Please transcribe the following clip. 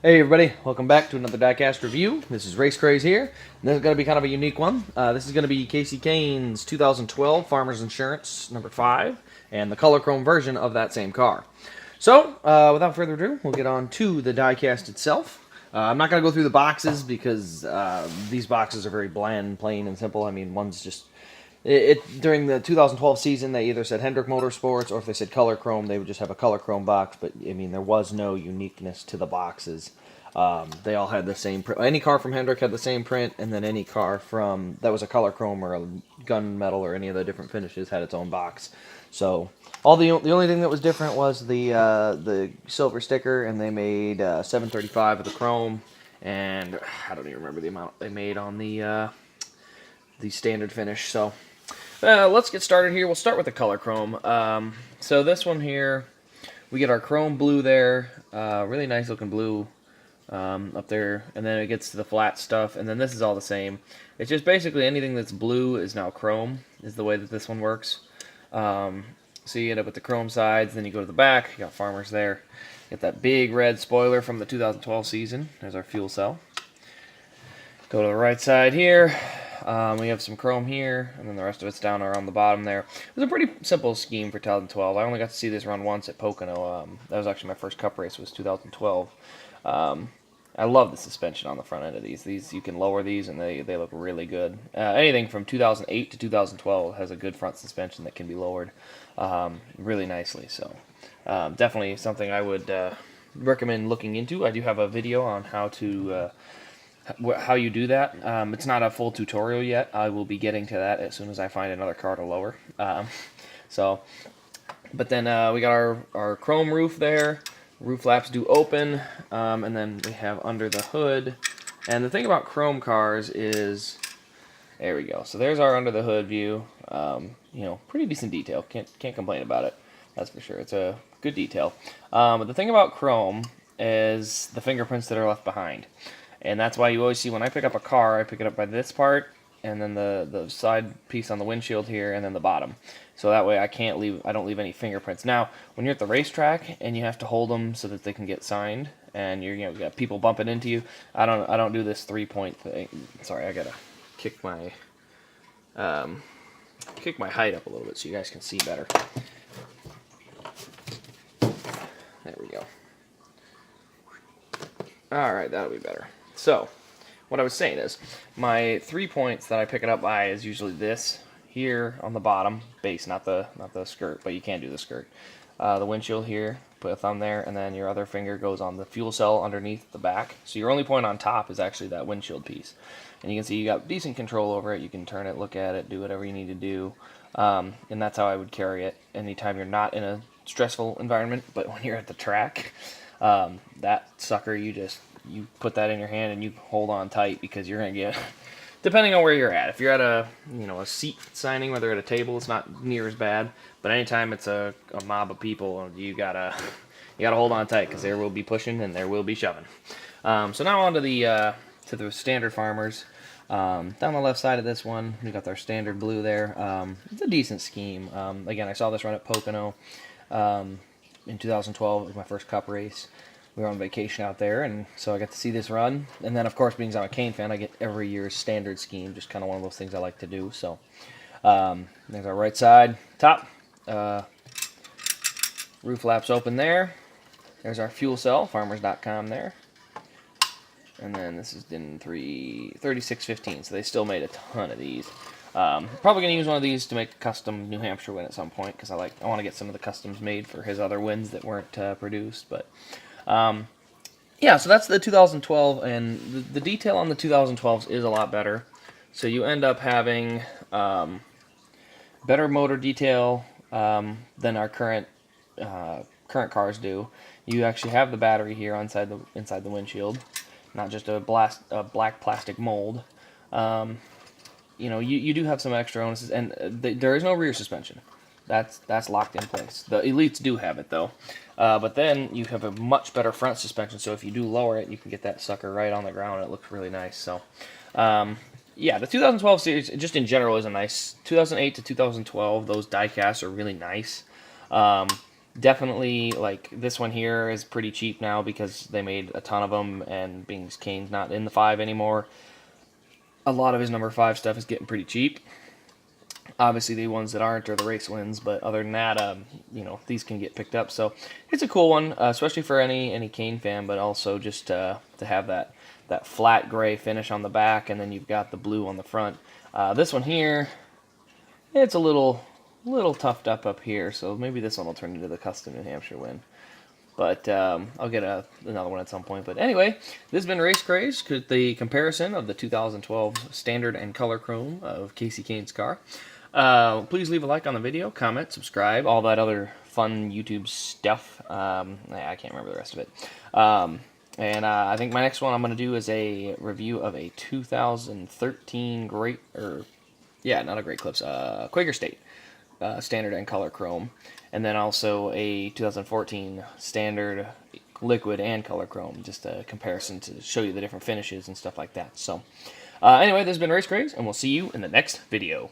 Hey everybody, welcome back to another Diecast review. This is Race Craze here, and this is going to be kind of a unique one. This is going to be Kasey Kahne's 2012 Farmers Insurance number 5, and the color chrome version of that same car. So, without further ado, we'll get on to the diecast itself. I'm not going to go through the boxes because these boxes are very bland, plain, and simple. I mean, one's just during the 2012 season, they either said Hendrick Motorsports, or if they said Color Chrome, they would just have a Color Chrome box. But I mean, there was no uniqueness to the boxes. They all had the same print. Any car from Hendrick had the same print, and then any car from that was a Color Chrome or a gunmetal or any of the different finishes had its own box. So the only thing that was different was the silver sticker, and they made 735 of the chrome, and I don't even remember the amount they made on the standard finish. So let's get started here. We'll start with the color chrome. So this one here, we get our chrome blue there, really nice looking blue up there, and then it gets to the flat stuff, and then this is all the same. It's just basically anything that's blue is now chrome, is the way that this one works. So you end up with the chrome sides, then you go to the back, you got Farmers there. Get that big red spoiler from the 2012 season. There's our fuel cell. Go to the right side here. We have some chrome here, and then the rest of it's down around the bottom there. It was a pretty simple scheme for 2012. I only got to see this run once at Pocono. That was actually my first Cup race, was 2012. I love the suspension on the front end of these. You can lower these, and they look really good. Anything from 2008 to 2012 has a good front suspension that can be lowered really nicely. So definitely something I would recommend looking into. I do have a video on how you do that. It's not a full tutorial yet. I will be getting to that as soon as I find another car to lower. But then we got our chrome roof there. Roof flaps do open, and then we have under the hood. And the thing about chrome cars is, there we go. So there's our under the hood view. Pretty decent detail. Can't complain about it. That's for sure. It's a good detail. But the thing about chrome is the fingerprints that are left behind. And that's why you always see when I pick up a car, I pick it up by this part, and then the side piece on the windshield here, and then the bottom. So that way I don't leave any fingerprints. Now, when you're at the racetrack and you have to hold them so that they can get signed, and you got people bumping into you, I don't do this 3-point thing. Sorry, I gotta kick my height up a little bit so you guys can see better. There we go. All right, that'll be better. So, what I was saying is, my 3 points that I pick it up by is usually this here on the bottom base, not the skirt, but you can do the skirt. The windshield here, put a thumb there, and then your other finger goes on the fuel cell underneath the back. So your only point on top is actually that windshield piece. And you can see you got decent control over it. You can turn it, look at it, do whatever you need to do. And that's how I would carry it anytime you're not in a stressful environment. But when you're at the track, that sucker, you put that in your hand and you hold on tight, because you're going to get, depending on where you're at. If you're at a seat signing, whether at a table, it's not near as bad. But anytime it's a mob of people, you gotta hold on tight, because there will be pushing and there will be shoving. So now on to the standard Farmers. Down the left side of this one, we got our standard blue there. It's a decent scheme. Again, I saw this run at Pocono in 2012. It was my first Cup race. We were on vacation out there, and so I got to see this run. And then, of course, being I'm a Kahne fan, I get every year's standard scheme, just kind of one of those things I like to do. So there's our right side, top. Roof flaps open there. There's our fuel cell, farmers.com there. And then this is in 3615, so they still made a ton of these. Probably going to use one of these to make a custom New Hampshire win at some point, because I want to get some of the customs made for his other wins that weren't produced. But yeah, so that's the 2012, and the detail on the 2012s is a lot better. So you end up having better motor detail than our current cars do. You actually have the battery here inside the windshield, not just a black plastic mold. You do have some extra bonuses, and there is no rear suspension. That's locked in place. The Elites do have it, though. But then you have a much better front suspension, so if you do lower it, you can get that sucker right on the ground, and it looks really nice. So, yeah, the 2012 series, just in general, is a nice. 2008 to 2012, those diecasts are really nice. Definitely, like, this one here is pretty cheap now because they made a ton of them, and being Kahne's not in the 5 anymore, a lot of his number 5 stuff is getting pretty cheap. Obviously, the ones that aren't are the race wins, but other than that, you know, these can get picked up. So it's a cool one, especially for any Kahne fan, but also just to have that flat gray finish on the back, and then you've got the blue on the front. This one here, it's a little toughed up here, so maybe this one will turn into the custom New Hampshire win. But I'll get another one at some point. But anyway, this has been Race Craze, the comparison of the 2012 Standard and Color Chrome of Kasey Kahne's car. Please leave a like on the video, comment, subscribe, all that other fun YouTube stuff. I can't remember the rest of it. And I think my next one I'm going to do is a review of a 2013 not a Great Clips, Quaker State Standard and Color Chrome. And then also a 2014 Standard Liquid and Color Chrome. Just a comparison to show you the different finishes and stuff like that. So, anyway, this has been Race Craze, and we'll see you in the next video.